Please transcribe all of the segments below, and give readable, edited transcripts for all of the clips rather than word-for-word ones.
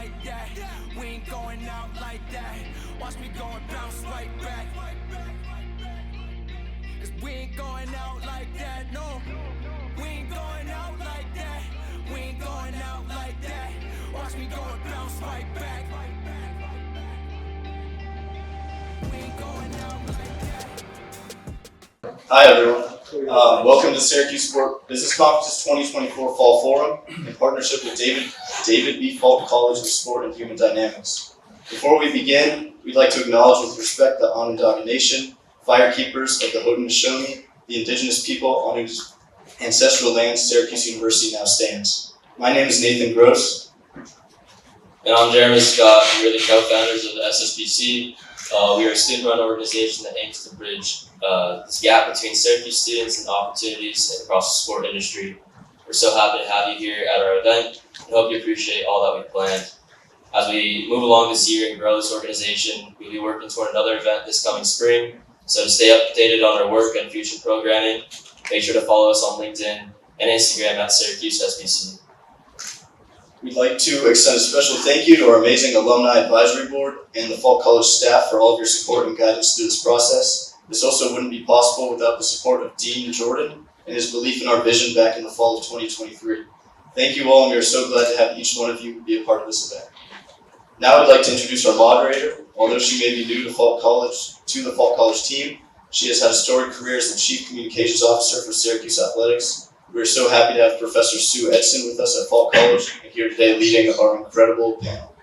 like that. We ain't going out like that. Watch me go and bounce right back. Cause we ain't going out like that, no. We ain't going out like that. We ain't going out like that. Watch me go and bounce right back. We ain't going out like that. Hi everyone. Welcome to Syracuse Sport Business Conference's 2024 Fall Forum in partnership with David B. Falk College of Sport and Human Dynamics. Before we begin, we'd like to acknowledge with respect the Onondaga Nation, firekeepers of the Haudenosaunee, the indigenous people on whose ancestral lands Syracuse University now stands. My name is Nathan Gross. And I'm Jeremy Scott. We are the co-founders of the SSBC. We are a student-run organization that aims to bridge this gap between Syracuse students and opportunities across the sport industry. We're so happy to have you here at our event and hope you appreciate all that we've planned. As we move along this year and grow this organization, we'll be working toward another event this coming spring. So to stay updated on our work and future programming, make sure to follow us on LinkedIn and Instagram at Syracuse SBC. We'd like to extend a special thank you to our amazing Alumni Advisory Board and the Falk College staff for all of your support and guidance through this process. This also wouldn't be possible without the support of Dean Jordan and his belief in our vision back in the fall of 2023. Thank you all, and we are so glad to have each one of you be a part of this event. Now I'd like to introduce our moderator. Although she may be new to the Falk College team, she has had a storied career as the Chief Communications Officer for Syracuse Athletics. We are so happy to have Professor Sue Edson with us at Falk College and here today leading our incredible panel.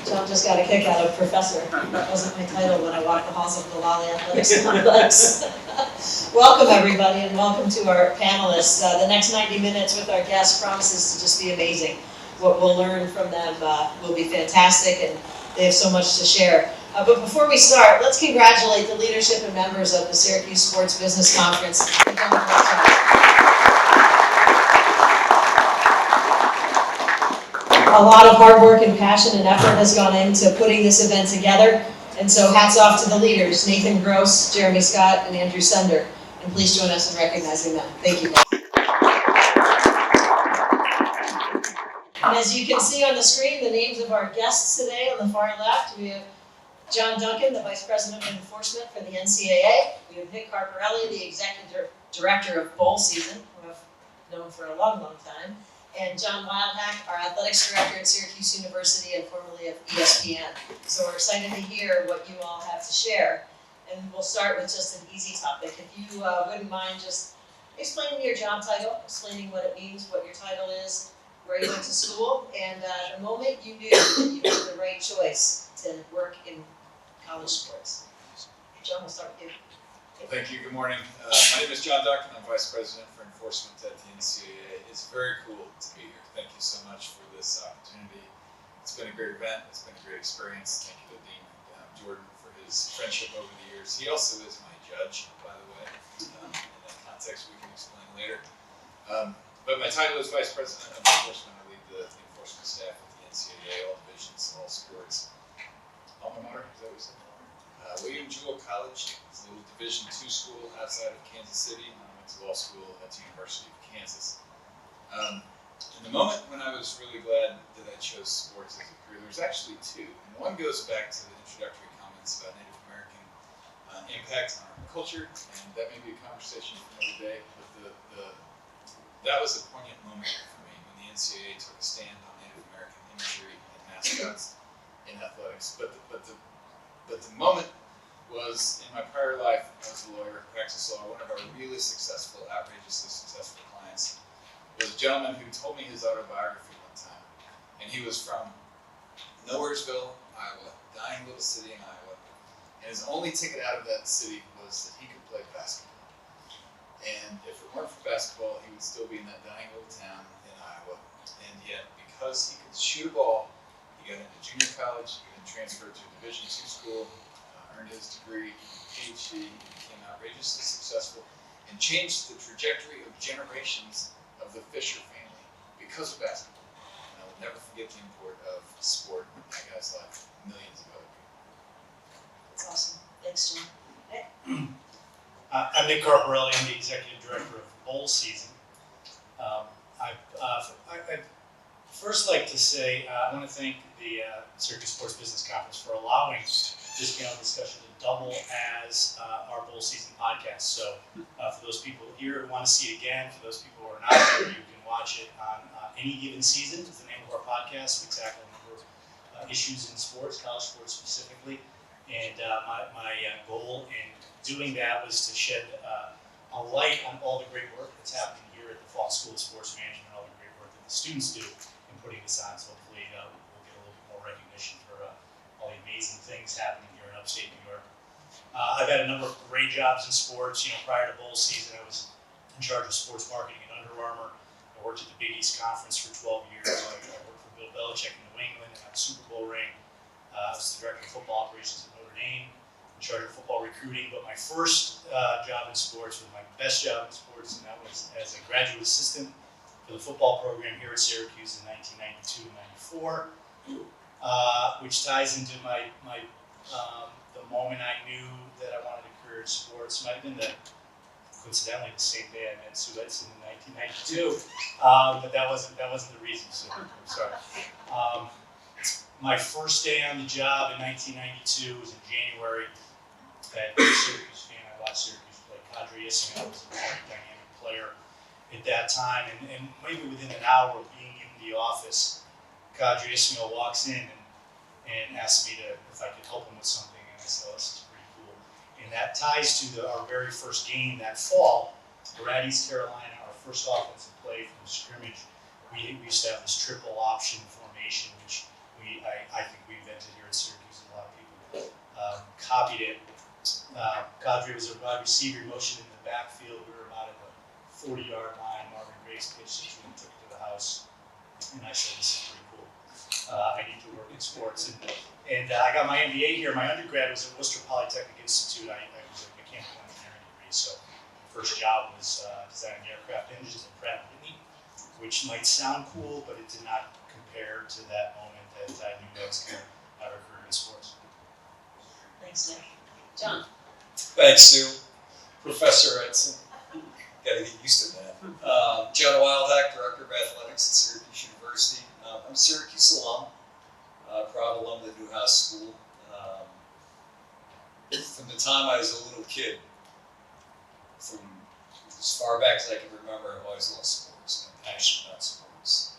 John just got a kick out of Professor. That wasn't my title when I walked the halls of the Lolly Athletics Complex. Welcome everybody and welcome to our panelists. The next 90 minutes with our guests promises to just be amazing. What we'll learn from them will be fantastic and they have so much to share. But before we start, let's congratulate the leadership and members of the Syracuse Sports Business Conference. They've done a great job. A lot of hard work and passion and effort has gone into putting this event together. And so hats off to the leaders, Nathan Gross, Jeremy Scott, and Andrew Sunder. And please join us in recognizing them. Thank you. And as you can see on the screen, the names of our guests today on the far left, we have John Duncan, the Vice President of Enforcement for the NCAA. We have Nick Carparelli, the Executive Director of Bowl Season, who I've known for a long, long time. And John Wildhack, our Athletics Director at Syracuse University and formerly of ESPN. So we're excited to hear what you all have to share. And we'll start with just an easy topic. If you wouldn't mind just explaining your job title, explaining what it means, what your title is, where you went to school, and the moment you knew that you made the right choice to work in college sports. John, we'll start with you. Well, thank you. Good morning. My name is John Duncan. I'm Vice President for Enforcement at the NCAA. It's very cool to be here. Thank you so much for this opportunity. It's been a great event. It's been a great experience. Thank you to Dean Jordan for his friendship over the years. He also is my judge, by the way. In that context, we can explain later. But my title is Vice President of Enforcement. I lead the enforcement staff at the NCAA, all divisions, all sports. Alma mater, is that what we said? William Jewell College is a little Division II school outside of Kansas City. I went to law school at the University of Kansas. In the moment when I was really glad that I chose sports as a career, there was actually two. And one goes back to the introductory comments about Native American impact on our culture, and that may be a conversation for another day, but that was a poignant moment for me when the NCAA took a stand on Native American imagery and mascots in athletics. But the moment was in my prior life. I was a lawyer, practiced law. One of our really successful, outrageously successful clients was a gentleman who told me his autobiography one time. And he was from Nowheresville, Iowa, dying little city in Iowa. And his only ticket out of that city was that he could play basketball. And if it weren't for basketball, he would still be in that dying little town in Iowa. And yet, because he could shoot a ball, he got into junior college, he then transferred to a Division II school, earned his degree, PhD, and became outrageously successful, and changed the trajectory of generations of the Fisher family because of basketball. And I will never forget the import of sport in that guy's life, millions of other people. That's awesome. Thanks, John. Okay. I'm Nick Carparelli. I'm the Executive Director of Bowl Season. I'd first like to say I want to thank the Syracuse Sports Business Conference for allowing this panel discussion to double as our Bowl Season podcast. So for those people here who want to see it again, for those people who are not here, you can watch it on Any Given Season is the name of our podcast. We tackle a number of issues in sports, college sports specifically. And my goal in doing that was to shed a light on all the great work that's happening here at the Falk School of Sports Management, all the great work that the students do in putting this on. So hopefully we'll get a little bit more recognition for all the amazing things happening here in upstate New York. I've had a number of great jobs in sports. Prior to bowl season, I was in charge of sports marketing at Under Armour. I worked at the Big East Conference for 12 years. I worked for Bill Belichick in New England and had a Super Bowl ring. I was the director of football operations at Notre Dame, in charge of football recruiting. But my first job in sports was my best job in sports, and that was as a graduate assistant for the football program here at Syracuse in 1992 and 94, which ties into the moment I knew that I wanted a career in sports. Might have been coincidentally the same day I met Sue Edson in 1992, but that wasn't the reason. So I'm sorry. My first day on the job in 1992 was in January. I was a Syracuse fan. I watched Syracuse play. Syracuse was a very dynamic player at that time. And maybe within an hour of being in the office, Syracuse walks in and asks me if I could help him with something. And I said, oh, this is pretty cool. And that ties to our very first game that fall. We're at East Carolina, our first offensive play from scrimmage. We used to have this triple option formation, which I think we invented here at Syracuse, and a lot of people copied it. Cadre was a wide receiver motion in the backfield. We were about at the 40-yard line. Marvin Grace pitched it to him, took it to the house, and I said, "This is pretty cool. I need to work in sports." And I got my MBA here. My undergrad was at Worcester Polytechnic Institute. I was a mechanical engineering degree, so my first job was designing aircraft engines at Pratt & Whitney, which might sound cool, but it did not compare to that moment that I knew I was going to have a career in sports. Thanks, Nick. John. Thanks, Sue. Professor Edson. Got to get used to that. John Wildhack, Director of Athletics at Syracuse University. I'm a Syracuse alum, proud alum of the Newhouse School. From the time I was a little kid, from as far back as I can remember, I've always loved sports. I'm passionate about sports.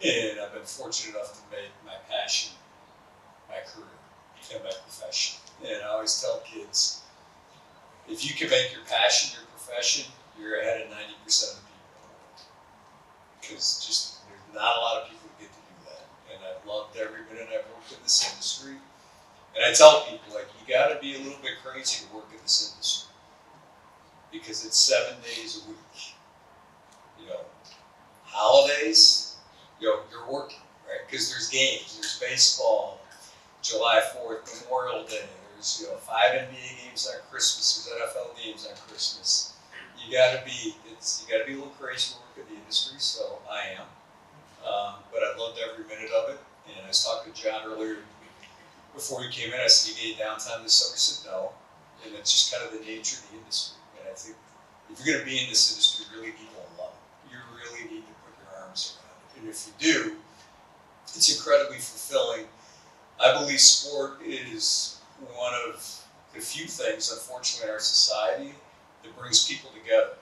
And I've been fortunate enough to make my passion my career and my profession. And I always tell kids, if you can make your passion your profession, you're ahead of 90% of the people in the world. Because just there's not a lot of people who get to do that. And I've loved every minute I've worked in this industry. And I tell people, you got to be a little bit crazy to work in this industry. Because it's 7 days a week. Holidays, you're working, right? Because there's games, there's baseball, July 4th, Memorial Day, there's 5 NBA games on Christmas, there's NFL games on Christmas. You gotta be a little crazy to work in the industry, so I am. But I loved every minute of it. And I was talking to John earlier before he came in. I said, "You get downtime this summer?" He said, "No." And it's just kind of the nature of the industry. And I think if you're gonna be in this industry, you really need to love it. You really need to put your arms around it. And if you do, it's incredibly fulfilling. I believe sport is one of the few things, unfortunately, in our society that brings people together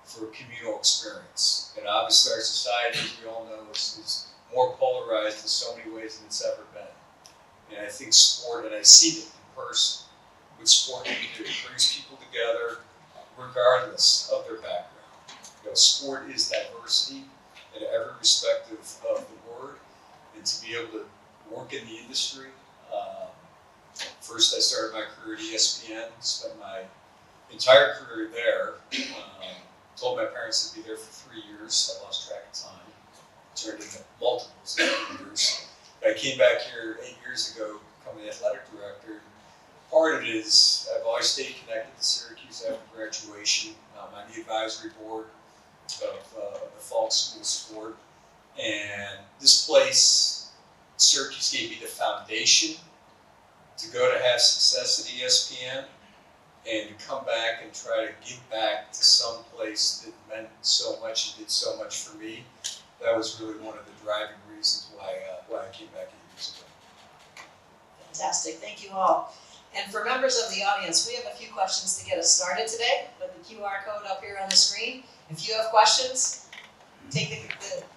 for a communal experience. And obviously our society, as we all know, is more polarized in so many ways than it's ever been. And I think sport, and I see it in person, with sport, it brings people together regardless of their background. Sport is diversity in every respect of the word. And to be able to work in the industry, first I started my career at ESPN, spent my entire career there. Told my parents I'd be there for 3 years. I lost track of time. Turned into multiples of years. But I came back here 8 years ago, becoming the athletic director. Part of it is I've always stayed connected to Syracuse after graduation. I'm on the advisory board of the Falk School of Sport. And this place, Syracuse, gave me the foundation to go to have success at ESPN. and to come back and try to give back to some place that meant so much and did so much for me, that was really one of the driving reasons why I came back 8 years ago. Fantastic, thank you all. And for members of the audience, we have a few questions to get us started today with the QR code up here on the screen. If you have questions, hit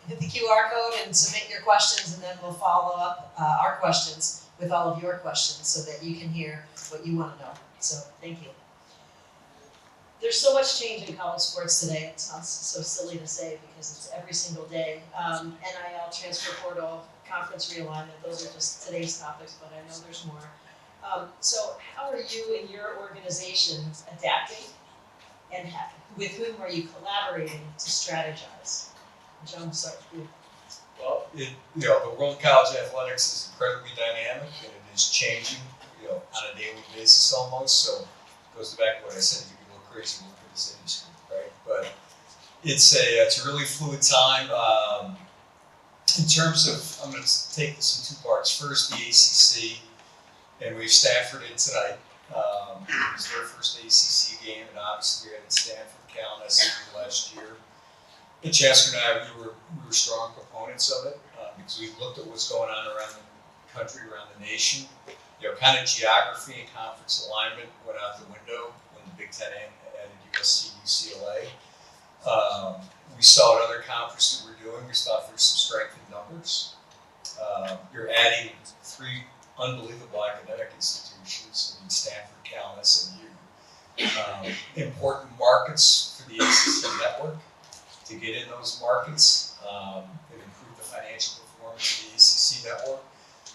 the QR code and submit your questions, and then we'll follow up our questions with all of your questions so that you can hear what you want to know. So thank you. There's so much change in college sports today. It sounds so silly to say because it's every single day. NIL, transfer portal, conference realignment, those are just today's topics, but I know there's more. So how are you and your organization adapting, and with whom are you collaborating to strategize? John, we'll start with you. Well, the world of college athletics is incredibly dynamic, and it is changing, on a daily basis almost. So it goes back to what I said, you can go crazy looking at this industry, right? But it's a really fluid time. In terms of, I'm going to take this in two parts. First, the ACC, and we've Stanford in tonight. It was their first ACC game, and obviously we had Stanford, Cal, and SMU last year. And Chasker and I, we were strong proponents of it because we looked at what's going on around the country, around the nation. Kind of geography and conference alignment went out the window when the Big Ten added USC and UCLA. We saw what other conferences were doing. We thought there's some strength in numbers. You're adding 3 unbelievable academic institutions in Stanford, Cal, and SMU. Important markets for the ACC network to get in those markets and improve the financial performance of the ACC network.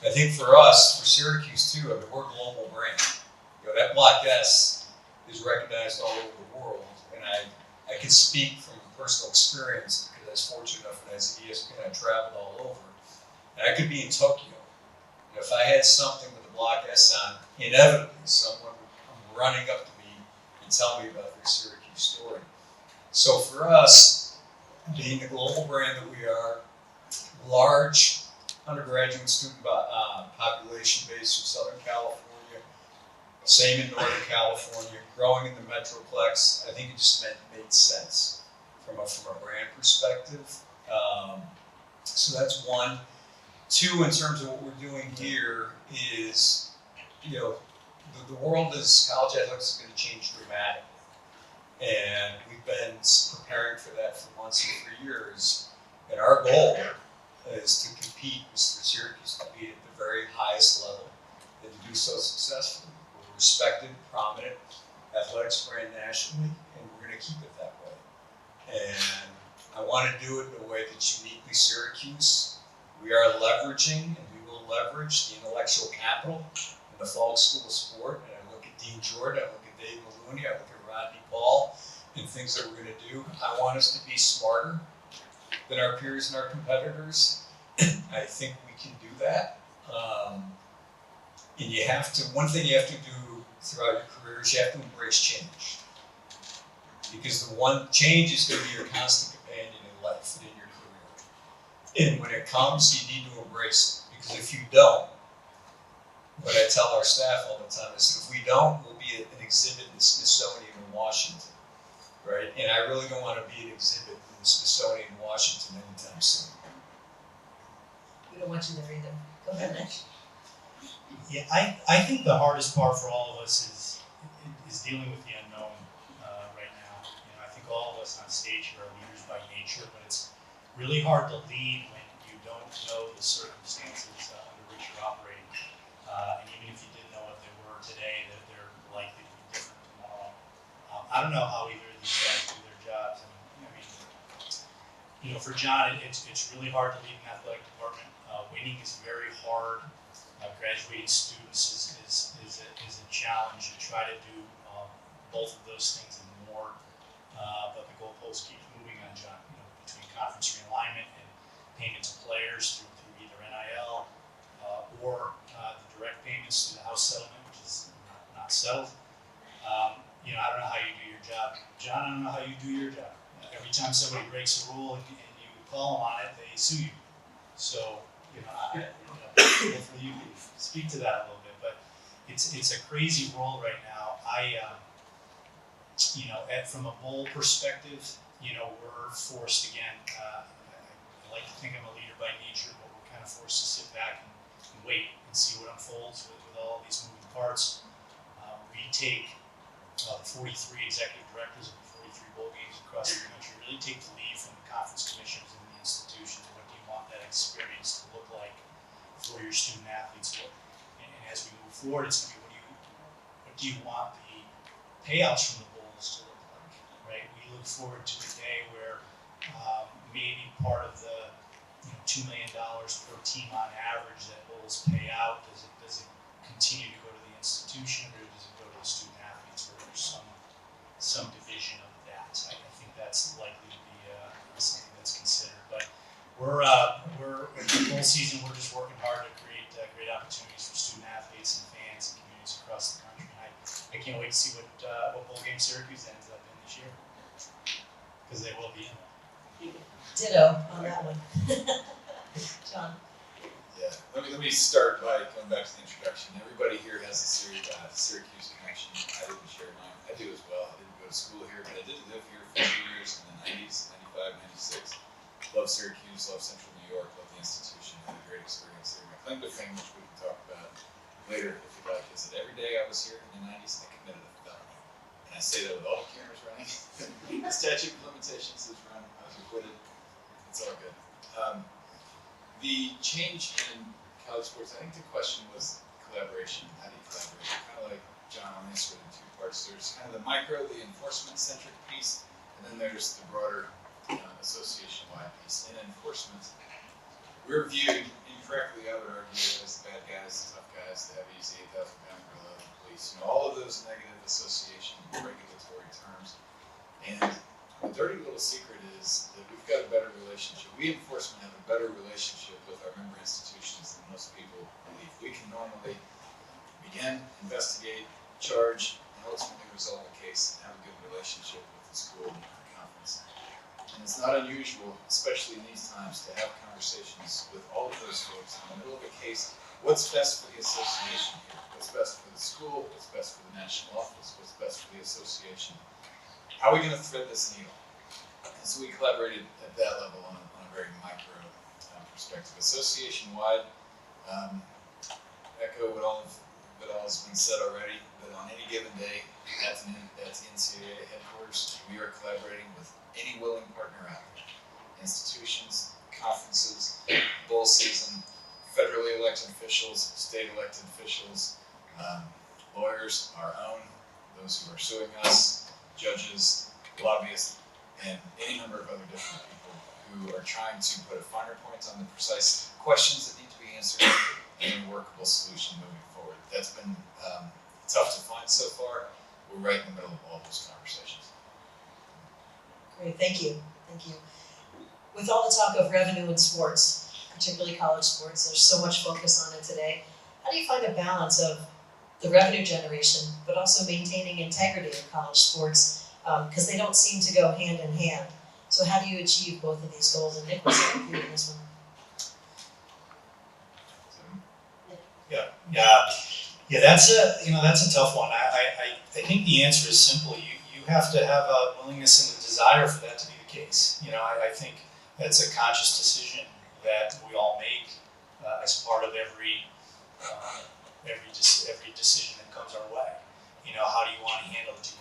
I think for us, for Syracuse too, we're a global brand. That Block S is recognized all over the world, and I can speak from personal experience because I was fortunate enough when I was at ESPN, I traveled all over. And I could be in Tokyo. If I had something with the Block S on, inevitably someone would come running up to me and tell me about their Syracuse story. So for us, being the global brand that we are, large undergraduate student population base from Southern California, same in Northern California, growing in the Metroplex, I think it just made sense from a brand perspective. So that's one. 2, in terms of what we're doing here is, the world is, college athletics is going to change dramatically. And we've been preparing for that for months and for years. And our goal is to compete with Syracuse, to be at the very highest level, and to do so successfully. We're a respected, prominent athletics brand nationally, and we're going to keep it that way. And I want to do it in a way that's uniquely Syracuse. We are leveraging, and we will leverage, the intellectual capital in the Falk School of Sport. And I look at Dean Jordan, I look at Dave Maloney, I look at Rodney Ball, and things that we're going to do. I want us to be smarter than our peers and our competitors. I think we can do that. And one thing you have to do throughout your career is you have to embrace change. Because the one change is going to be your constant companion in life and in your career. And when it comes, you need to embrace it. Because if you don't, what I tell our staff all the time is, if we don't, we'll be an exhibit in the Smithsonian in Washington, right? And I really don't want to be an exhibit in the Smithsonian in Washington anytime soon. We don't want you there either. Go ahead, Nick. Yeah, I think the hardest part for all of us is dealing with the unknown right now. I think all of us on stage here are leaders by nature, but it's really hard to lead when you don't know the circumstances under which you're operating. And even if you didn't know what they were today, that they're likely to be different tomorrow. I don't know how either of these guys do their jobs. For John, it's really hard to lead an athletic department. Winning is very hard. Graduating students is a challenge. You try to do both of those things and more, but the goalpost keeps moving on, John. Between conference realignment and payment to players through either NIL or the direct payments through the House settlement, which is not settled. I don't know how you do your job. John, I don't know how you do your job. Every time somebody breaks a rule and you call them on it, they sue you. So, hopefully you can speak to that a little bit. But it's a crazy world right now. from a bowl perspective, we're forced again. I like to think I'm a leader by nature, but we're kind of forced to sit back and wait and see what unfolds with all these moving parts. We take the 43 executive directors of the 43 bowl games across the country, really take the lead from the conference commissioners and the institutions. What do you want that experience to look like for your student athletes? And as we move forward, it's going to be what do you want the payouts from the bowls to look like, right? We look forward to a day where maybe part of the $2 million per team on average that bowls pay out, does it continue to go to the institution, or does it go to the student athletes, or there's some division of that? I think that's likely to be something that's considered. But we're in the bowl season. We're just working hard to create great opportunities for student athletes and fans and communities across the country. I can't wait to see what bowl game Syracuse ends up in this year, because they will be in one. Ditto on that one. John. Yeah, let me start by going back to the introduction. Everybody here has a Syracuse connection. I didn't share mine. I do as well. I didn't go to school here, but I did live here for 2 years in the 90s, 95, 96. Love Syracuse, love Central New York, love the institution. Had a great experience there. My claim to fame, which we can talk about later if you'd like, is that every day I was here in the 90s, I committed a felony. And I say that with all the cameras running. The statute of limitations is run. I was acquitted. It's all good. The change in college sports, I think the question was collaboration. How do you collaborate? Kind of like John answered in 2 parts. There's kind of the micro, the enforcement-centric piece, and then there's the broader association-wide piece. In enforcement, we're viewed incorrectly, I would argue, as the bad guys, the tough guys, the heavies, the 8,000-pound gorilla, the police. All of those negative association regulatory terms. And the dirty little secret is that we've got a better relationship. We enforcement have a better relationship with our member institutions than most people believe. We can normally begin, investigate, charge, and ultimately resolve a case and have a good relationship with the school and the conference. And it's not unusual, especially in these times, to have conversations with all of those folks in the middle of a case. What's best for the association here? What's best for the school? What's best for the national office? What's best for the association? How are we going to thread this needle? And so we collaborated at that level on a very micro perspective. Association-wide, echo what all has been said already, but on any given day at the NCAA headquarters, we are collaborating with any willing partner out there. Institutions, conferences, bowl season, federally elected officials, state elected officials, lawyers, our own, those who are suing us, judges, lobbyists, and any number of other different people who are trying to put a finer point on the precise questions that need to be answered and a workable solution moving forward. That's been tough to find so far. We're right in the middle of all those conversations. Great, thank you. With all the talk of revenue in sports, particularly college sports, there's so much focus on it today. How do you find a balance of the revenue generation, but also maintaining integrity in college sports? Because they don't seem to go hand in hand. So how do you achieve both of these goals? And Nick, we'll start with you on this one. Yeah. That's a tough one. I think the answer is simple. You have to have a willingness and a desire for that to be the case. I think that's a conscious decision that we all make as part of every decision that comes our way. How do you want to handle it?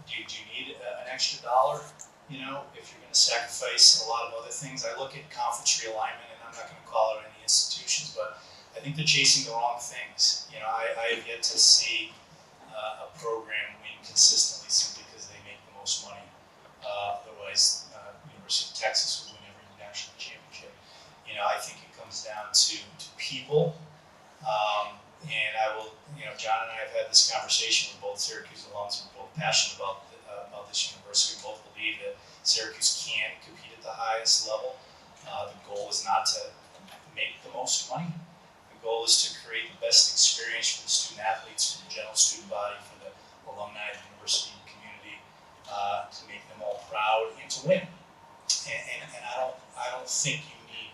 Do you need an extra dollar? If you're going to sacrifice a lot of other things. I look at conference realignment, and I'm not going to call out any institutions, but I think they're chasing the wrong things. I have yet to see a program win consistently simply because they make the most money. Otherwise, University of Texas would win every national championship. I think it comes down to people. And I will, John and I have had this conversation with both Syracuse alums. We're both passionate about this university. We both believe that Syracuse can compete at the highest level. The goal is not to make the most money. The goal is to create the best experience for the student athletes, for the general student body, for the alumni, the university community, to make them all proud and to win. And I don't think you need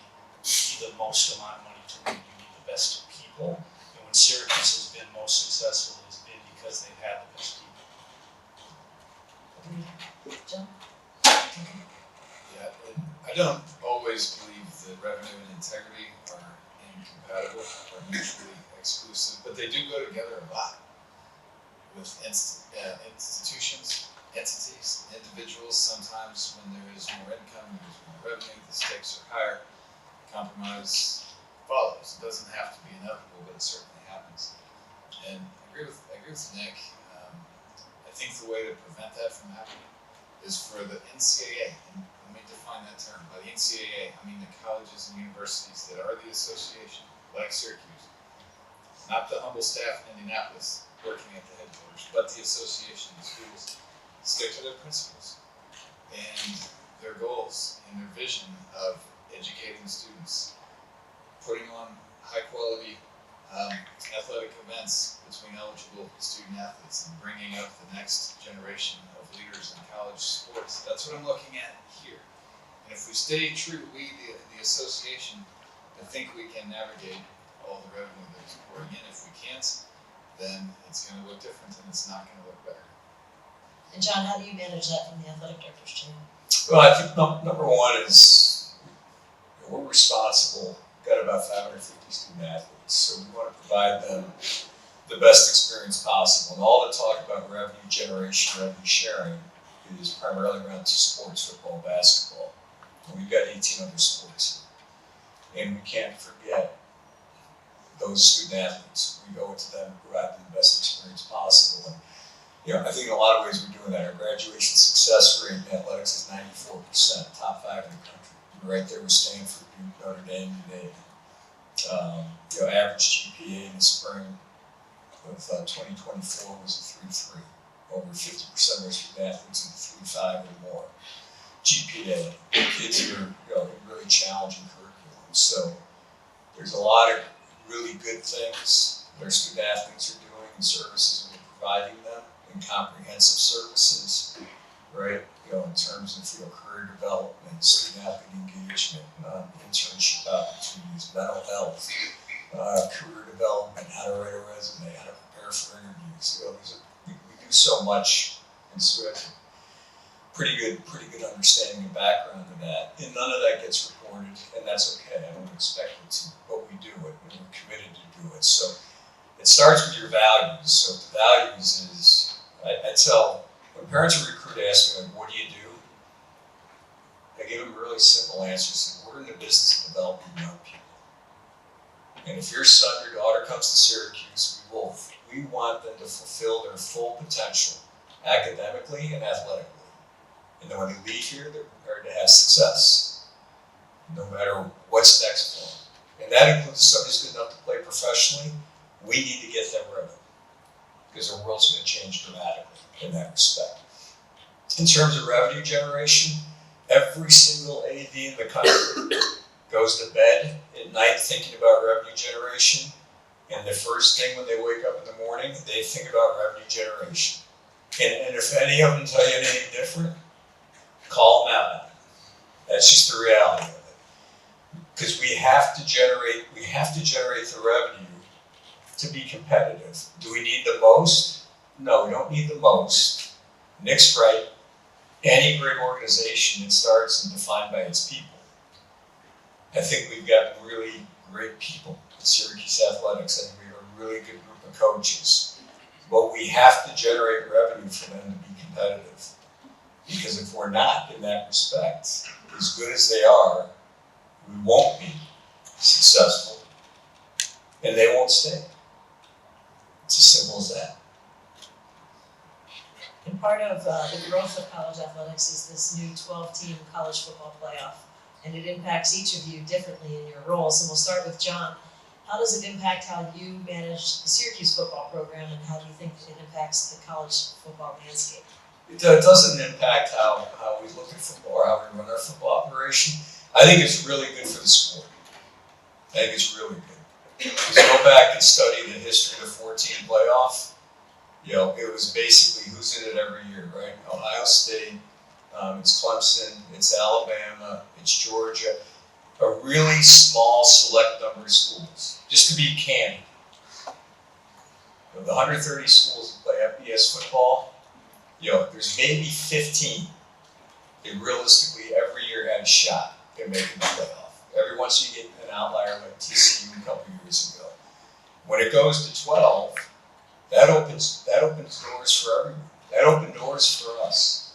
the most amount of money to win. You need the best people. And when Syracuse has been most successful, it has been because they've had the best people. don't always believe that revenue and integrity are incompatible or mutually exclusive, but they do go together a lot with institutions, entities, individuals. Sometimes when there is more income, there's more revenue, the stakes are higher, compromise follows. It doesn't have to be inevitable, but it certainly happens. And I agree with Nick. I think the way to prevent that from happening is for the NCAA, and let me define that term. By the NCAA, I mean the colleges and universities that are the association, like Syracuse, not the humble staff in Indianapolis working at the headquarters, but the association, the schools, stick to their principles and their goals and their vision of educating students, putting on high quality athletic events between eligible student athletes and bringing up the next generation of leaders in college sports. That's what I'm looking at here. And if we stay true, the association, I think we can navigate all the revenue that's pouring in. If we can't, then it's going to look different and it's not going to look better. And John, how do you manage that from the athletic director's chair? Well, I think number one is we're responsible. We've got about 550 student athletes, so we want to provide them the best experience possible. And all the talk about revenue generation, revenue sharing is primarily around two sports, football and basketball. And we've got 18 other sports. And we can't forget those student athletes. We owe it to them to provide them the best experience possible. And, I think in a lot of ways we're doing that. Our graduation success rate in athletics is 94%, top 5 in the country. We're right there with Stanford, Duke, Notre Dame, today. Average GPA in the spring of 2024 was a 3.3. Over 50% of our student athletes in 3.5 or more. GPA, kids are in really challenging curriculum. So there's a lot of really good things that our student athletes are doing and services that we're providing them and comprehensive services, right? In terms of career development, student athlete engagement, internship opportunities, mental health, career development, how to write a resume, how to prepare for interviews. We do so much, and so it's a pretty good understanding and background of that. And none of that gets reported, and that's okay. I don't expect it to, but we do it, and we're committed to do it. So it starts with your values. So the values is, I tell, when parents or recruit ask me, like, what do you do? I give them a really simple answer. We're in the business of developing young people. And if your son or daughter comes to Syracuse, we want them to fulfill their full potential academically and athletically. And then when they leave here, they're prepared to have success, no matter what's next for them. And that includes somebody who's good enough to play professionally. We need to get them ready, because the world's going to change dramatically in that respect. In terms of revenue generation, every single AD in the country goes to bed at night thinking about revenue generation, and the first thing when they wake up in the morning, they think about revenue generation. And if any of them tell you anything different, call them out. That's just the reality of it. Because we have to generate the revenue to be competitive. Do we need the most? No, we don't need the most. Nick's right. Any great organization, it starts and defined by its people. I think we've got really great people at Syracuse Athletics. I think we have a really good group of coaches. But we have to generate revenue for them to be competitive. Because if we're not in that respect, as good as they are, we won't be successful. And they won't stay. It's as simple as that. And part of the growth of college athletics is this new 12-team college football playoff. And it impacts each of you differently in your roles. And we'll start with John. How does it impact how you manage the Syracuse football program, and how do you think it impacts the college football landscape? It doesn't impact how we look at football or how we run our football operation. I think it's really good for the sport. I think it's really good. Because go back and study the history of the 14 playoff. It was basically who's in it every year, right? Ohio State, it's Clemson, it's Alabama, it's Georgia. A really small select number of schools. Just to be candid. Of the 130 schools that play FBS football, there's maybe 15 that realistically every year had a shot in making the playoff. Every once you get an outlier like TCU a couple years ago. When it goes to 12, that opens doors for everyone. That opened doors for us.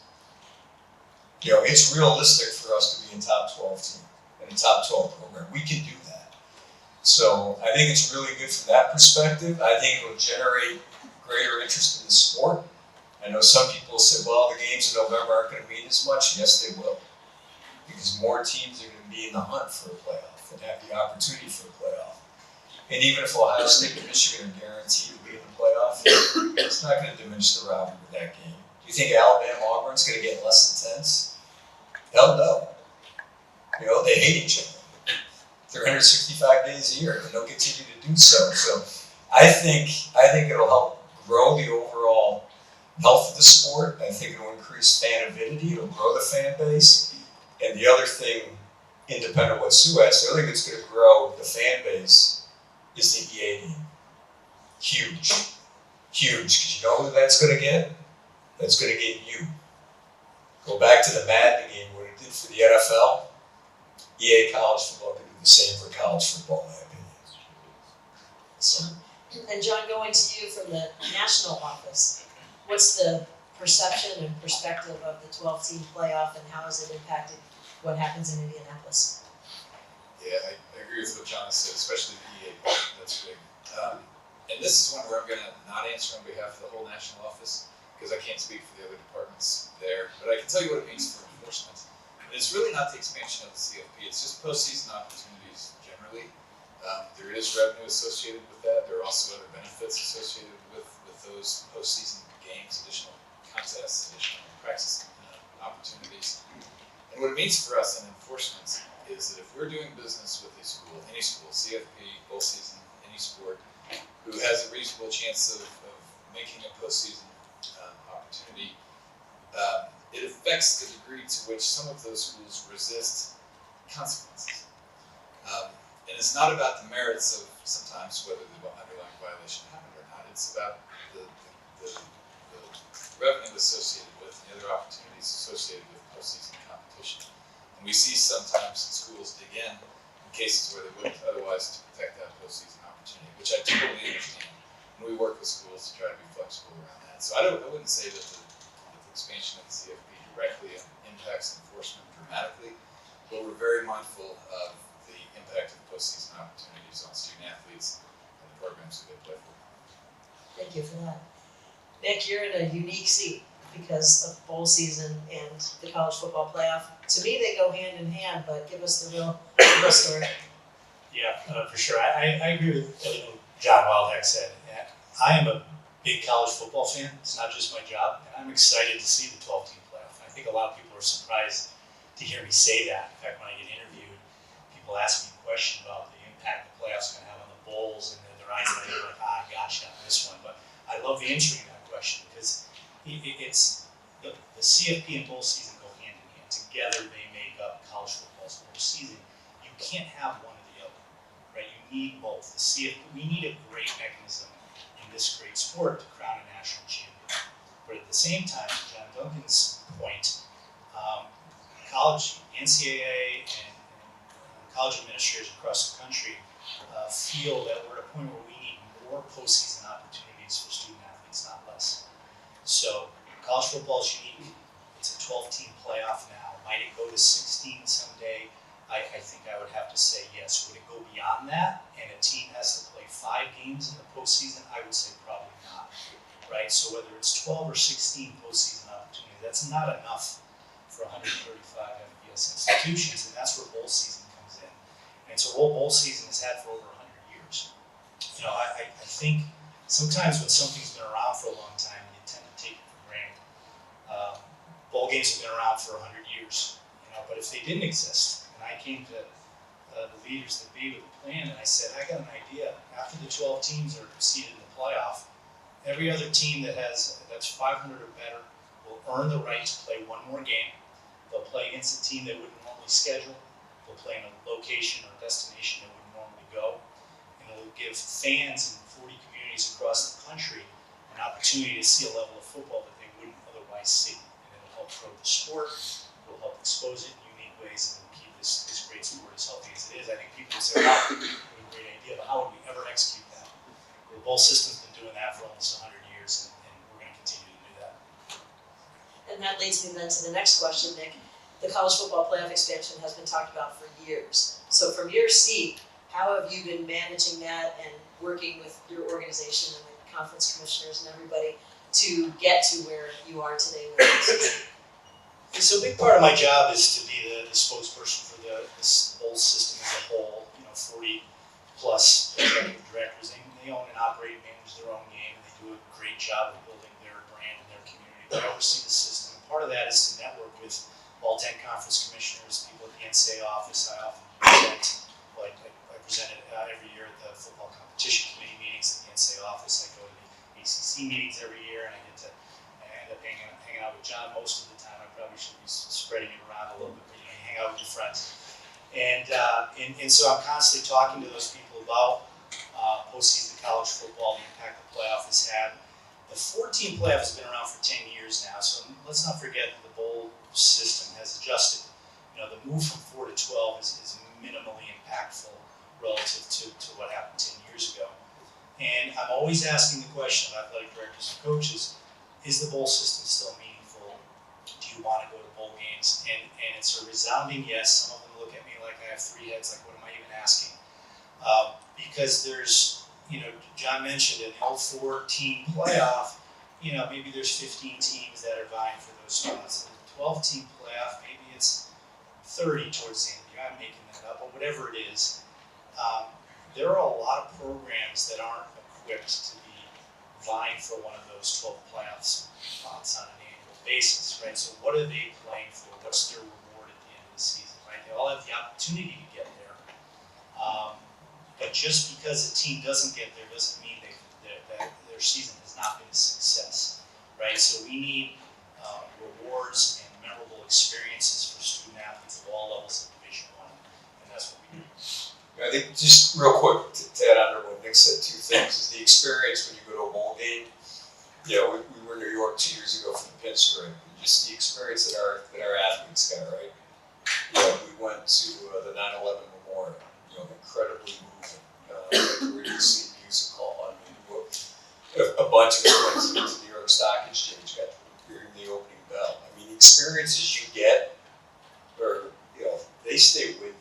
You know, it's realistic for us to be in top 12 team, in a top 12 program. We can do that. So I think it's really good from that perspective. I think it will generate greater interest in the sport. I know some people say, well, the games in November aren't going to mean as much. Yes, they will. Because more teams are going to be in the hunt for a playoff and have the opportunity for a playoff. And even if Ohio State and Michigan are guaranteed to be in the playoff, it's not going to diminish the rivalry with that game. Do you think Alabama-Auburn's going to get less intense? Hell no. You know, they hate each other. 365 days a year, and they'll continue to do so. So I think it'll help grow the overall health of the sport. I think it'll increase fan avidity. It'll grow the fan base. And the other thing, independent of what Sue asked, the other thing that's going to grow the fan base is the EA game. Huge. Huge. Because you know who that's going to get? That's going to get you. Go back to the Madden game, what it did for the NFL. EA college football could do the same for college football, in my opinion. So, and John, going to you from the national office, what's the perception and perspective of the 12-team playoff, and how has it impacted what happens in Indianapolis? Yeah, I agree with what John said, especially the EA part. That's big. And this is one where I'm going to not answer on behalf of the whole national office, because I can't speak for the other departments there. But I can tell you what it means for enforcement. And it's really not the expansion of the CFP. It's just postseason opportunities generally. There is revenue associated with that. There are also other benefits associated with those postseason games, additional contests, additional practice opportunities. And what it means for us in enforcement is that if we're doing business with a school, any school, CFP, bowl season, any sport, who has a reasonable chance of making a postseason opportunity, it affects the degree to which some of those schools resist consequences. And it's not about the merits of sometimes whether the underlying violation happened or not. It's about the revenue associated with and the other opportunities associated with postseason competition. And we see sometimes schools dig in cases where they wouldn't otherwise to protect that postseason opportunity, which I totally understand. And we work with schools to try to be flexible around that. So I wouldn't say that the expansion of the CFP directly impacts enforcement dramatically, but we're very mindful of the impact of postseason opportunities on student athletes and the programs that they play for. Thank you for that. Nick, you're in a unique seat because of bowl season and the college football playoff. To me, they go hand in hand, but give us the real story. Yeah, for sure. I agree with everything John Wildhack said. I am a big college football fan. It's not just my job, and I'm excited to see the 12-team playoff. I think a lot of people are surprised to hear me say that. In fact, when I get interviewed, people ask me a question about the impact the playoffs are going to have on the bowls, and then their eyes light up like, gotcha, on this one. But I love answering that question because it's the CFP and bowl season go hand in hand. Together, they make up college football's bowl season. You can't have one or the other, right? You need both. The CFP, we need a great mechanism in this great sport to crown a national champion. But at the same time, to John Duncan's point, college, NCAA, and college administrators across the country feel that we're at a point where we need more postseason opportunities for student athletes, not less. So college football is unique. It's a 12-team playoff now. Might it go to 16 someday? I think I would have to say yes. Would it go beyond that and a team has to play 5 games in the postseason? I would say probably not, right? So whether it's 12 or 16 postseason opportunities, that's not enough for 135 FBS institutions, and that's where bowl season comes in. And so what bowl season has had for over 100 years. You know, I think sometimes when something's been around for a long time, you tend to take it for granted. Bowl games have been around for 100 years, you know, but if they didn't exist, and I came to the leaders that be with a plan, and I said, I got an idea. After the 12 teams are seeded in the playoff, every other team that's 500 or better will earn the right to play one more game. They'll play against a team they wouldn't normally schedule. They'll play in a location or destination they wouldn't normally go. And it'll give fans in 40 communities across the country an opportunity to see a level of football that they wouldn't otherwise see. And it'll help grow the sport, it'll help expose it in unique ways, and it'll keep this this great sport as healthy as it is, I think people would say, wow, what a great idea, but how would we ever execute that? The bowl system's been doing that for almost 100 years, and we're going to continue to do that. And that leads me then to the next question, Nick. The college football playoff expansion has been talked about for years. So from your seat, how have you been managing that and working with your organization and the conference commissioners and everybody to get to where you are today with this? So a big part of my job is to be the spokesperson for this bowl system as a whole. 40 plus executive directors. They own and operate and manage their own game, and they do a great job of building their brand and their community. But I oversee the system, and part of that is to network with all 10 conference commissioners, people at the NCAA office. I often present, I presented every year at the football competition committee meetings at the NCAA office. I go to the ACC meetings every year, and I end up hanging out with John most of the time. I probably should be spreading it around a little bit, but you hang out with your friends. And so I'm constantly talking to those people about postseason college football, the impact the playoff has had. The 14 playoff has been around for 10 years now, so let's not forget that the bowl system has adjusted. The move from 4 to 12 is minimally impactful relative to what happened 10 years ago. And I'm always asking the question of athletic directors and coaches, is the bowl system still meaningful? Do you want to go to bowl games? And it's a resounding yes. Some of them look at me like I have 3 heads, like what am I even asking? Because there's, John mentioned in the old 4-team playoff, maybe there's 15 teams that are vying for those spots. In the 12-team playoff, maybe it's 30 towards the end of the year. I'm making that up, but whatever it is, there are a lot of programs that aren't equipped to be vying for one of those 12 playoff spots on an annual basis, right? So what are they playing for? What's their reward at the end of the season, right? They all have the opportunity to get there. But just because a team doesn't get there doesn't mean that their season has not been a success, right? So we need rewards and memorable experiences for student athletes of all levels of Division I, and that's what we do. I think just real quick to add on to what Nick said, 2 things is the experience when you go to a bowl game. We were in New York 2 years ago for the Pinstripe. Just the experience that our athletes got, right? We went to the 9/11 Memorial. Incredibly moving. The Regency Music Hall. I mean, a bunch of us went to the New York Stock Exchange, got to hear the opening bell. I mean, experiences you get, or they stay with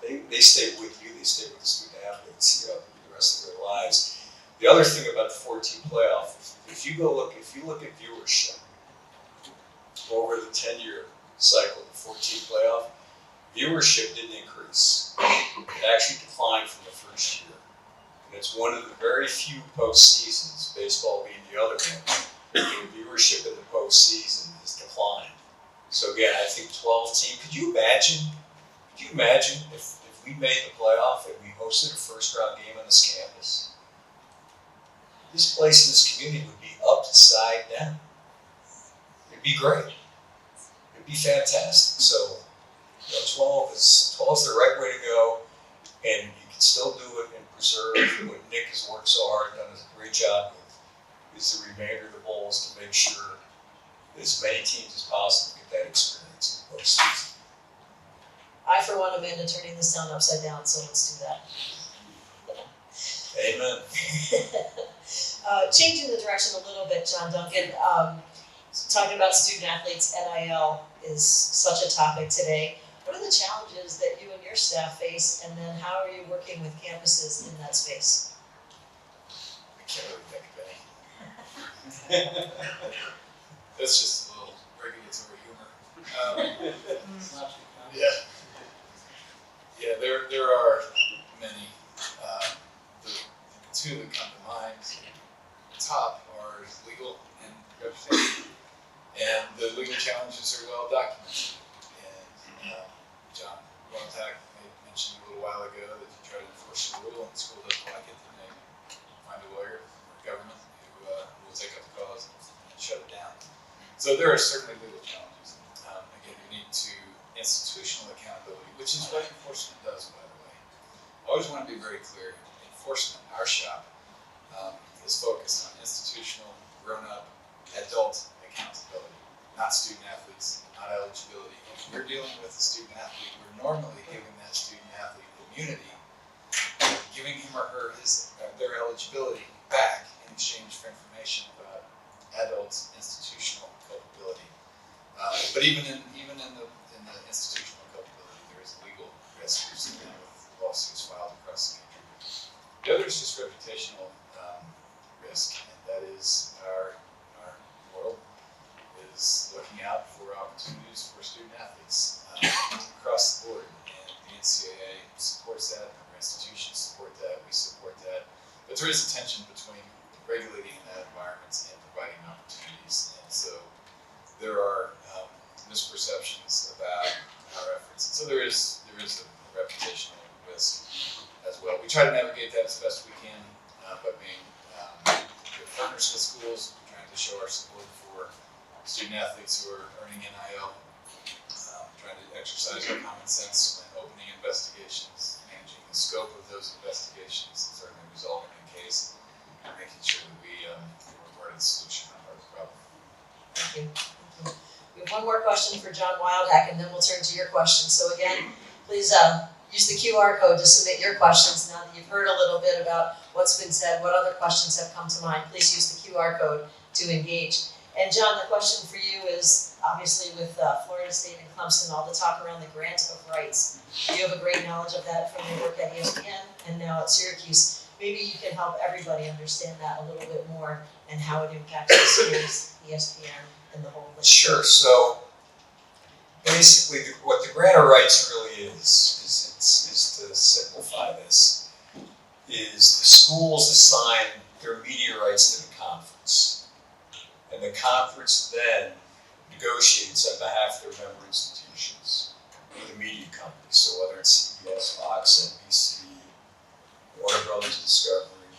you. They stay with the student athletes, the rest of their lives. The other thing about the 14 playoff, if you look at viewership over the 10-year cycle, the 14 playoff, viewership didn't increase. It actually declined from the first year. And it's one of the very few postseasons, baseball being the other one, where viewership in the postseason has declined. So again, I think 12-team, could you imagine if we made the playoff and we hosted a first-round game on this campus? This place in this community would be upside down. It'd be great. It'd be fantastic. So 12 is the right way to go, and you can still do it and preserve what Nick has worked so hard and done a great job with, is the remainder of the bowls to make sure that as many teams as possible get that experience in the postseason. I, for one, am into turning this town upside down, so let's do that. Amen. Changing the direction a little bit, John Duncan, talking about student athletes, NIL is such a topic today. What are the challenges that you and your staff face, and then how are you working with campuses in that space? I can't really think of any. That's just a little regulatory humor. Yeah, there are many. The 2 that come to mind, the top are legal and reputation. And the legal challenges are well documented. And John Wildhack mentioned a little while ago that you try to enforce the rule and the school doesn't like it, then they find a lawyer or government who will take up the cause and shut it down. So there are certainly legal challenges. Again, you need to institutional accountability, which is what enforcement does, by the way. I always want to be very clear. Enforcement, our shop, is focused on institutional, grown-up, adult accountability, not student athletes, not eligibility. If we're dealing with a student athlete, we're normally giving that student athlete immunity, giving him or her their eligibility back in exchange for information about adults' institutional culpability. But even in the institutional culpability, there is a legal risk. We've seen that with lawsuits filed across the country. The other is just reputational risk, and that is our world is looking out for opportunities for student athletes across the board, and the NCAA supports that, our institutions support that, we support that. But there is a tension between regulating in that environment and providing opportunities, and so there are misperceptions about our efforts. And so there is a reputational risk as well. We try to navigate that as best we can by being good partners with schools, trying to show our support for student athletes who are earning NIL, trying to exercise our common sense when opening investigations, managing the scope of those investigations, and certainly resolving a case, and making sure that we are part of the solution, not part of the problem. Thank you. We have one more question for John Wildhack, and then we'll turn to your questions. So again, please use the QR code to submit your questions. Now that you've heard a little bit about what's been said, what other questions have come to mind, please use the QR code to engage. And John, the question for you is, obviously with Florida State and Clemson, all the talk around the grant of rights. You have a great knowledge of that from your work at ESPN and now at Syracuse. Maybe you can help everybody understand that a little bit more and how it impacts the schools, ESPN, and the whole thing. Sure. So basically, what the grant of rights really is to simplify this, is the schools assign their media rights to the conference, and the conference then negotiates on behalf of their member institutions with the media companies. So whether it's CBS, Fox, NBC, Warner Brothers Discovery,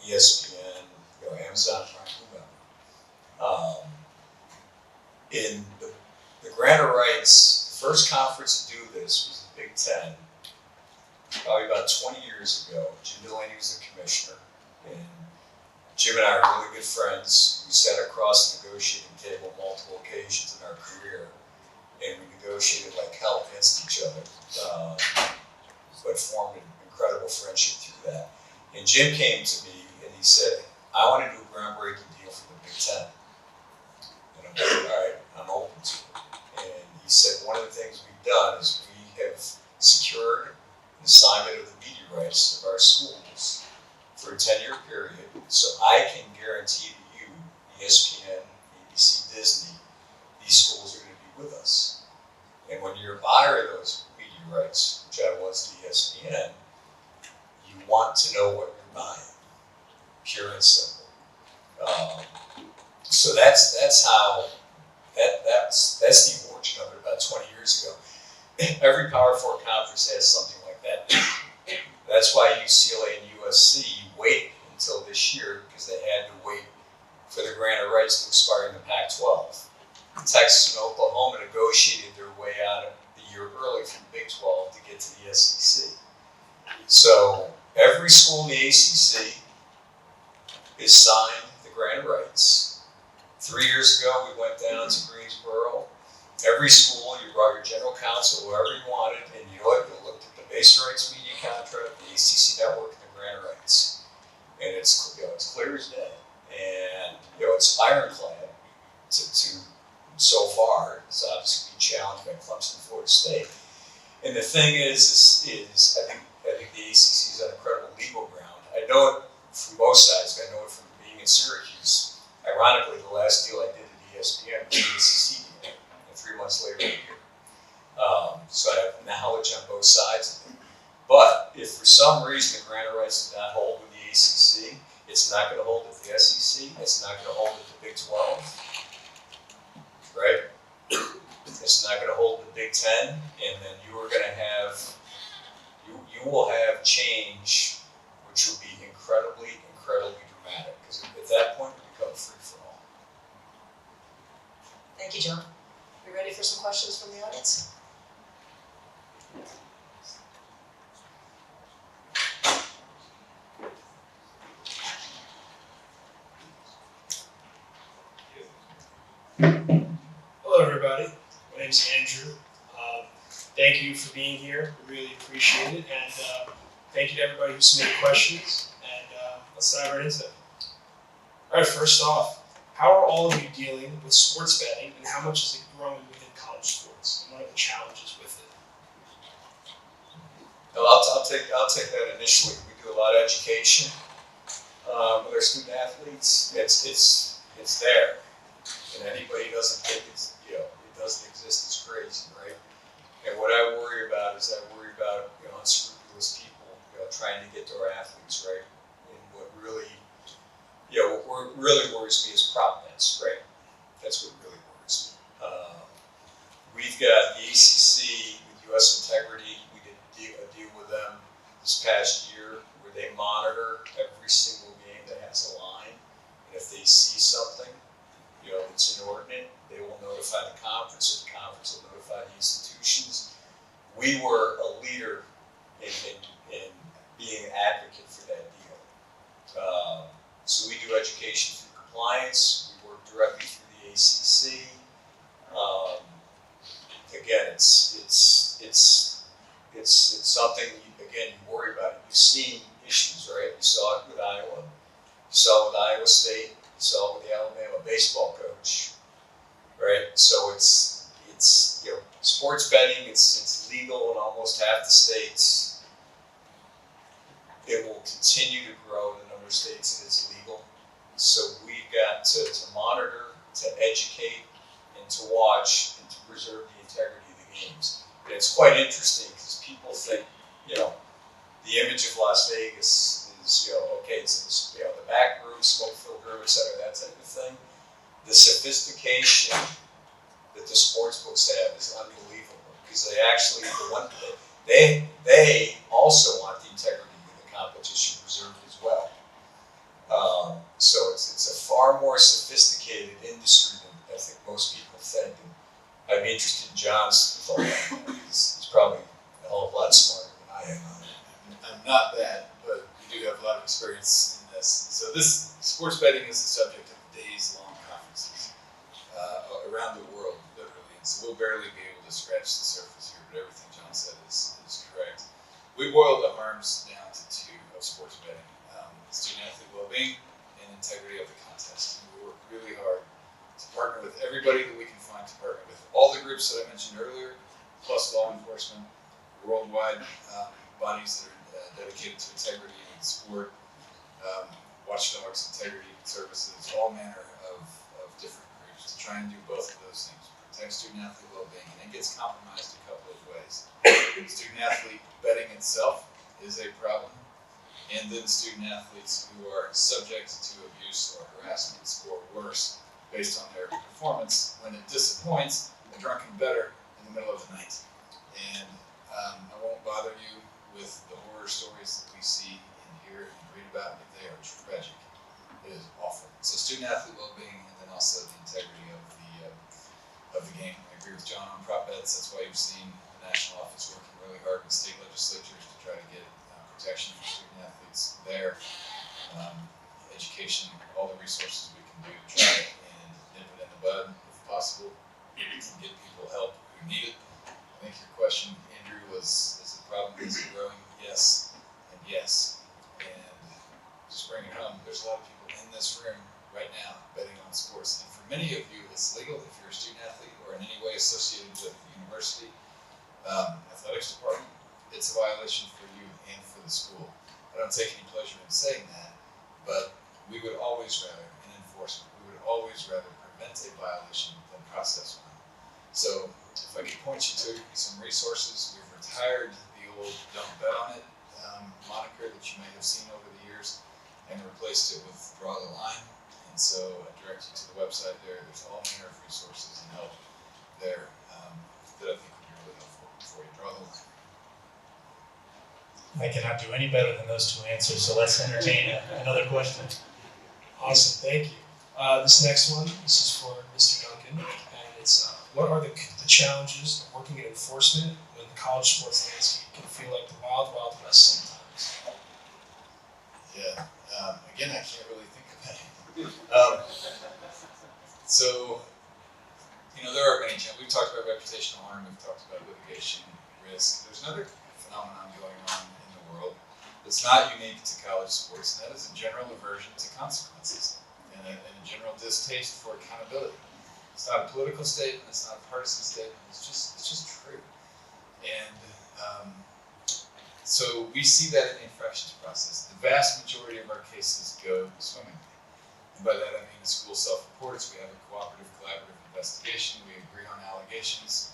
ESPN, Amazon Prime, whomever. In the grant of rights, the first conference to do this was the Big Ten, probably about 20 years ago. Jim Delaney was the commissioner, and Jim and I are really good friends. We sat across the negotiating table multiple occasions in our career, and we negotiated like hell against each other, but formed an incredible friendship through that. And Jim came to me and he said, I want to do a groundbreaking deal for the Big Ten. And I'm like, all right, I'm open to it. And he said, one of the things we've done is we have secured an assignment of the media rights of our schools for a 10-year period, so I can guarantee to you, ESPN, ABC, Disney, these schools are going to be with us. And when you're a buyer of those media rights, which I was to ESPN, you want to know what you're buying, pure and simple. So that's how that's the origin of it about 20 years ago. Every Power Four conference has something like that. That's why UCLA and USC waited until this year, because they had to wait for the grant of rights to expire in the Pac-12. Texas and Oklahoma negotiated their way out of the year early from the Big 12 to get to the SEC. So every school in the ACC is signed the grant of rights. 3 years ago, we went down to Greensboro. Every school, you brought your general counsel, whoever you wanted, and you know what? You looked at the base rights media contract, the ACC network, and the grant of rights, and it's clear as day, and it's ironclad. To so far, it's obviously being challenged by Clemson and Florida State. And the thing is I think the ACC is on incredible legal ground. I know it from both sides. I know it from being in Syracuse. Ironically, the last deal I did at ESPN was the ACC deal, and 3 months later, I'm here. So I have knowledge on both sides of it. But if for some reason the grant of rights did not hold with the ACC, it's not going to hold at the SEC, it's not going to hold at the Big 12, right? It's not going to hold the Big Ten, and then you are going to have, you will have change, which will be incredibly dramatic, because at that point we become free for all. Thank you, John. We ready for some questions from the audience? Hello, everybody. My name's Andrew. thank you for being here. We really appreciate it. And thank you to everybody who submitted questions. And let's dive right into it. All right, first off, how are all of you dealing with sports betting, and how much is it growing within college sports? And what are the challenges with it? No, I'll take that initially. We do a lot of education with our student athletes. It's there, and anybody who doesn't think it doesn't exist is crazy, right? And what I worry about is unscrupulous people trying to get to our athletes, right? And what really worries me is prop bets, right? That's what really worries me. We've got the ACC with US Integrity. We did a deal with them this past year where they monitor every single game that has a line, and if they see something, that's inordinate, they will notify the conference, and the conference will notify the institutions. We were a leader in being an advocate for that deal. So we do education through compliance. We work directly through the ACC. Again, it's something you worry about it. You've seen issues, right? You saw it with Iowa. You saw it with Iowa State. You saw it with the Alabama baseball coach, right? So it's sports betting. It's legal in almost half the states. It will continue to grow in the number of states that it's legal. So we've got to monitor, to educate, and to watch, and to preserve the integrity of the games. And it's quite interesting because people think, the image of Las Vegas is, it's the back room, smoke-filled room, et cetera, that type of thing. The sophistication that the sports books have is unbelievable because they also want the integrity of the competition preserved as well. So it's a far more sophisticated industry than I think most people think. And I'd be interested in John's thought on that. He's probably a hell of a lot smarter than I am on it. I'm not that, but we do have a lot of experience in this. So this sports betting is the subject of days-long conferences around the world, literally. And so we'll barely be able to scratch the surface here, but everything John said is correct. We boil the harms down to two of sports betting: student-athlete well-being and integrity of the contest. And we work really hard to partner with everybody that we can find to partner with. All the groups that I mentioned earlier, plus law enforcement, worldwide bodies that are dedicated to integrity in sport, watchdogs, integrity services, all manner of different groups to try and do both of those things, protect student-athlete well-being, and it gets compromised a couple of ways. Student-athlete betting itself is a problem, and then student-athletes who are subject to abuse or harassment or worse based on their performance. When it disappoints, a drunken bettor in the middle of the night. And I won't bother you with the horror stories that we see and hear and read about, but they are tragic. It is awful. So student-athlete well-being, and then also the integrity of the game. I agree with John on prop bets. That's why you've seen the national office working really hard with state legislatures to try to get protection for student-athletes there. Education, all the resources we can do to try and nip it in the bud, if possible, and get people help who need it. I think your question, Andrew, was, is the problem is it growing? Yes, and yes. And just bring it home. There's a lot of people in this room right now betting on sports. And for many of you, it's legal if you're a student athlete or in any way associated with the university, athletics department. It's a violation for you and for the school. I don't take any pleasure in saying that, but we would always rather, in enforcement, we would always rather prevent a violation than process one. So if I could point you to some resources, we've retired the old "Don't Bet on It" moniker that you may have seen over the years and replaced it with "Draw the Line." And so I direct you to the website there. There's all manner of resources and help there that I think would be really helpful before you draw the line. I cannot do any better than those two answers, so let's entertain another question. Awesome, thank you. This next one, this is for Mr. Duncan, and it's what are the challenges of working in enforcement when the college sports landscape can feel like the wild, wild west sometimes? Yeah. Again, I can't really think of any. So, there are many challenges. We've talked about reputational harm. We've talked about litigation. risk. There's another phenomenon going on in the world that's not unique to college sports, and that is a general aversion to consequences and a general distaste for accountability. It's not a political statement, it's not a partisan statement, it's just true. And so we see that in the infractions process. The vast majority of our cases go swimmingly. And by that I mean the school self-reports, we have a cooperative, collaborative investigation, we agree on allegations,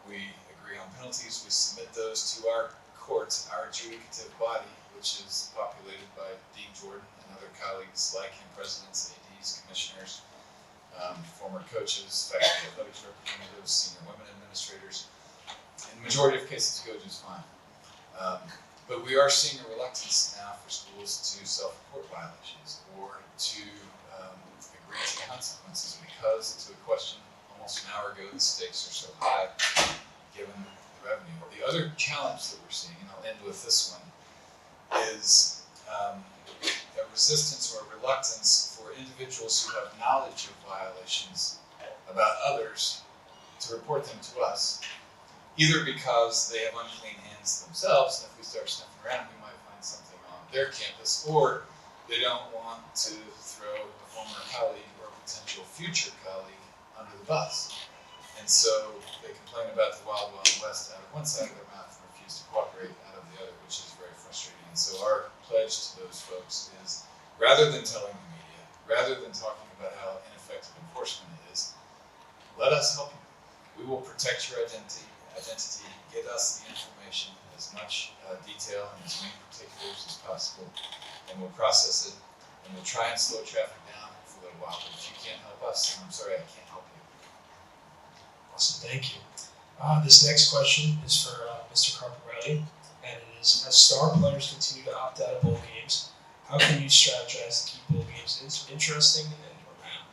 we agree on penalties, we submit those to our court, our adjudicative body, which is populated by Dean Jordan and other colleagues like him, presidents, ADs, commissioners, former coaches, faculty athletics representatives, senior women administrators. In the majority of cases, it goes just fine. But we are seeing a reluctance now for schools to self-report violations or to agree to consequences because, to a question almost an hour ago, the stakes are so high given the revenue. The other challenge that we're seeing, and I'll end with this one, is a resistance or a reluctance for individuals who have knowledge of violations about others to report them to us. Either because they have unclean hands themselves, and if we start sniffing around, we might find something on their campus, or they don't want to throw a former colleague or a potential future colleague under the bus. And so they complain about the Wild Wild West out of one side of their mouth and refuse to cooperate out of the other, which is very frustrating. And so our pledge to those folks is, rather than telling the media, rather than talking about how ineffective enforcement is, let us help you. We will protect your identity, get us the information in as much detail and as many particulars as possible, and we'll process it, and we'll try and slow traffic down for a little while. But if you can't help us, I'm sorry, I can't help you. Awesome, thank you. This next question is for Mr. Carparelli, and it is, as star players continue to opt out of bowl games, how can you strategize to keep bowl games interesting and around?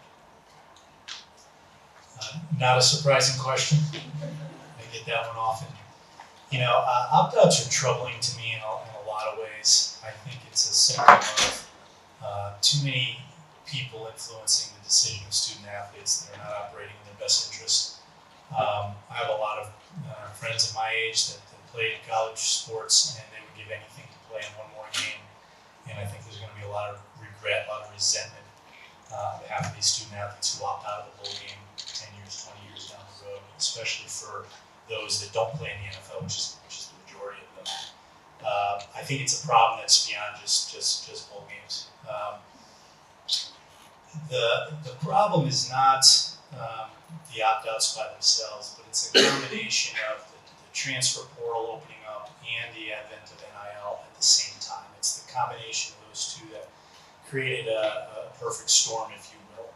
Not a surprising question. I get that one often. You know, opt-outs are troubling to me in a lot of ways. I think it's a symptom of too many people influencing the decision of student athletes that are not operating in their best interest. I have a lot of friends of my age that played college sports, and they would give anything to play in one more game. And I think there's going to be a lot of regret, a lot of resentment on behalf of these student athletes who opt out of the bowl game 10 years, 20 years down the road, especially for those that don't play in the NFL, which is the majority of them. I think it's a problem that's beyond just bowl games. The problem is not the opt-outs by themselves, but it's a combination of the transfer portal opening up and the advent of NIL at the same time. It's the combination of those two that created a perfect storm, if you will.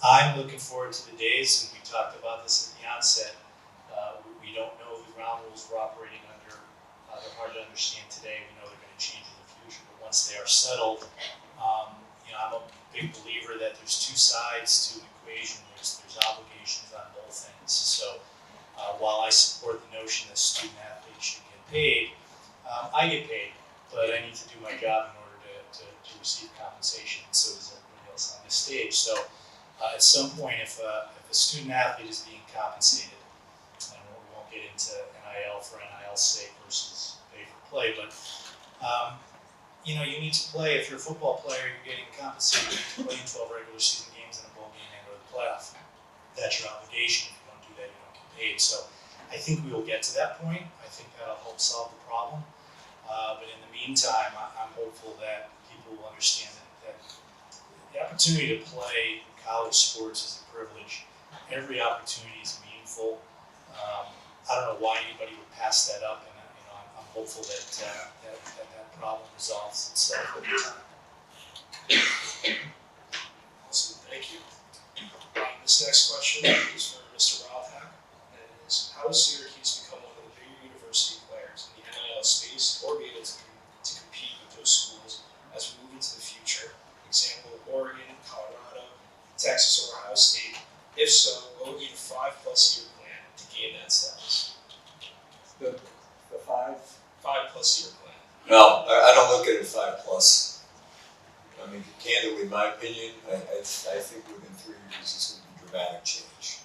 I'm looking forward to the days, and we talked about this at the onset. We don't know the ground rules we're operating under. They're hard to understand today. We know they're going to change in the future, but once they are settled, I'm a big believer that there's two sides to an equation. There's obligations on both ends. So while I support the notion that student athletes should get paid, I get paid, but I need to do my job in order to receive compensation, and so does everybody else on this stage. So at some point, if a student athlete is being compensated, and we won't get into NIL for NIL's sake versus pay for play, but you need to play. If you're a football player, you're getting compensated to play in 12 regular season games and a bowl game and or the playoff. That's your obligation. If you don't do that, you don't get paid. So I think we will get to that point. I think that'll help solve the problem. But in the meantime, I'm hopeful that people will understand that the opportunity to play college sports is a privilege. Every opportunity is meaningful. I don't know why anybody would pass that up, and I'm hopeful that that problem resolves itself over time. Awesome, thank you. This next question is for Mr. Wildhack, and it is, how has Syracuse become one of the bigger university players in the NIL space, or be able to compete with those schools as we move into the future? Example, Oregon, Colorado, Texas, or Ohio State. If so, what would be the 5+ year plan to gain that status? The 5 5+ year plan. No, I don't look at it 5+. I mean, candidly, in my opinion, I think within 3 years it's going to be dramatic change.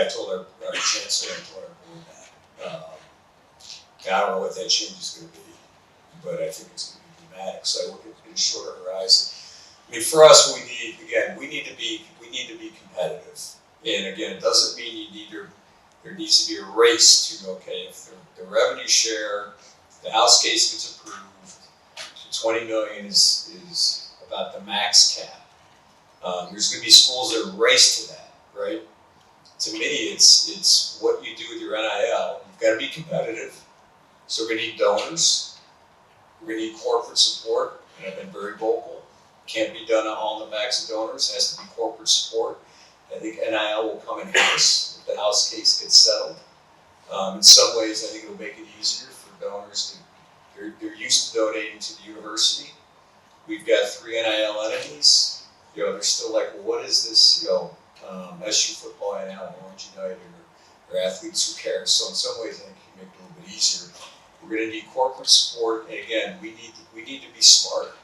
I told our chancellor, I told our board that. And I don't know what that change is going to be, but I think it's going to be dramatic. So I look at a shorter horizon. I mean, for us, we need to be competitive. And again, it doesn't mean there needs to be a race to, okay, if the revenue share, the House case gets approved, the $20 million is about the max cap. There's going to be schools that race to that, right? To me, it's what you do with your NIL. You've got to be competitive. So we're going to need donors. We're going to need corporate support. And I've been very vocal. Can't be done on the backs of donors. It has to be corporate support. I think NIL will come in hands if the House case gets settled. In some ways, I think it'll make it easier for donors to, they're used to donating to the university. We've got 3 NIL entities. They're still like, well, what is this, SU football NIL, Orange United, or athletes who care. So in some ways, I think you can make it a little bit easier. We're going to need corporate support, and again, we need to be smart.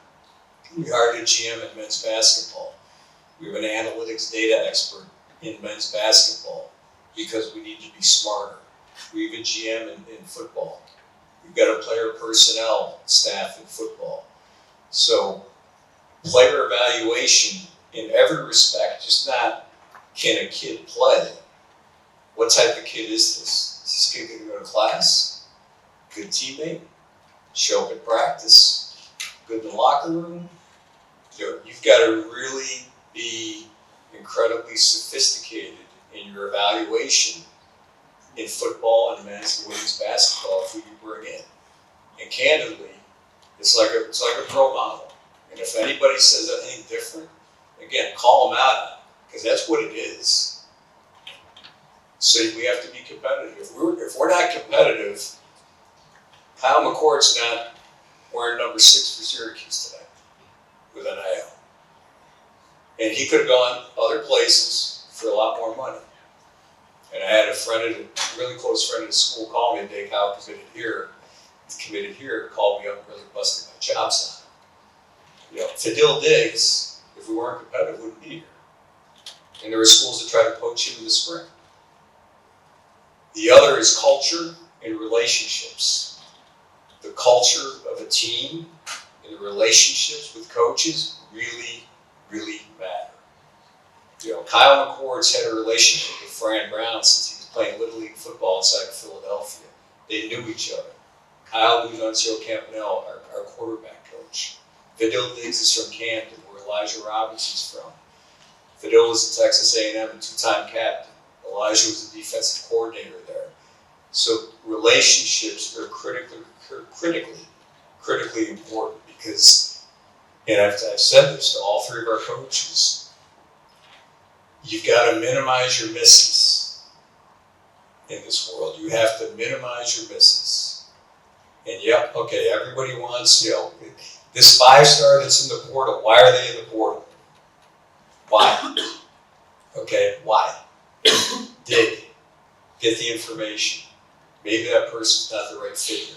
We hired a GM in men's basketball. We have an analytics data expert in men's basketball because we need to be smarter. We have a GM in football. We've got a player personnel staff in football. So player evaluation in every respect, just not can a kid play. What type of kid is this? Is this kid going to go to class? Good teammate? Show up at practice? Good in the locker room? You've got to really be incredibly sophisticated in your evaluation in football and men's and women's basketball of who you bring in. And candidly, it's like a pro model. And if anybody says anything different, again, call them out, because that's what it is. So we have to be competitive. If we're not competitive, Kyle McCord's not wearing number 6 for Syracuse today with NIL. And he could have gone other places for a lot more money. And I had a really close friend at the school call me the day Kyle committed here, called me up and really busted my chops on it. Fadil Diggs, if we weren't competitive, wouldn't be here. And there were schools that tried to poach him in the spring. The other is culture and relationships. The culture of a team and the relationships with coaches really, really matter. Kyle McCord's had a relationship with Fran Brown since he was playing Little League football inside of Philadelphia. They knew each other. Kyle knew Nuncio Campanella, our quarterback coach. Fadil Diggs is from Camden, where Elijah Robinson's from. Fadil was at Texas A&M and 2-time captain. Elijah was the defensive coordinator there. So relationships are critically important because, and I've said this to all 3 of our coaches, you've got to minimize your misses in this world. You have to minimize your misses. And everybody wants, this 5-star that's in the portal, why are they in the portal? Why? Okay, why? Dig. Get the information. Maybe that person's not the right fit here.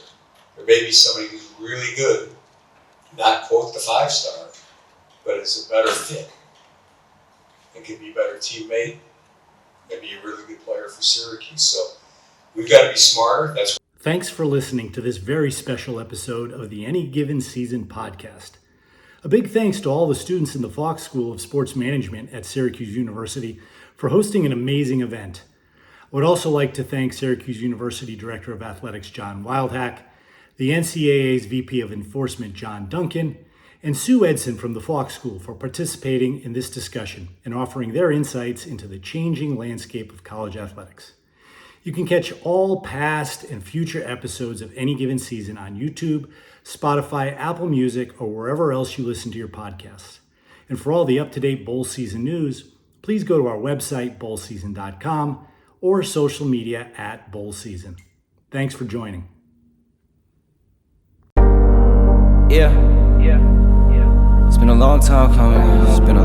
There may be somebody who's really good, not quote the 5-star, but it's a better fit. It could be a better teammate, maybe a really good player for Syracuse. So we've got to be smarter. Thanks for listening to this very special episode of the Any Given Season podcast. A big thanks to all the students in the Falk School of Sports Management at Syracuse University for hosting an amazing event. I would also like to thank Syracuse University Director of Athletics John Wildhack, the NCAA's VP of Enforcement John Duncan, and Sue Edson from the Falk School for participating in this discussion and offering their insights into the changing landscape of college athletics. You can catch all past and future episodes of Any Given Season on YouTube, Spotify, Apple Music, or wherever else you listen to your podcasts. And for all the up-to-date bowl season news, please go to our website, bowlseason.com, or social media at bowlseason. Thanks for joining. Yeah. It's been a long time coming. It's been a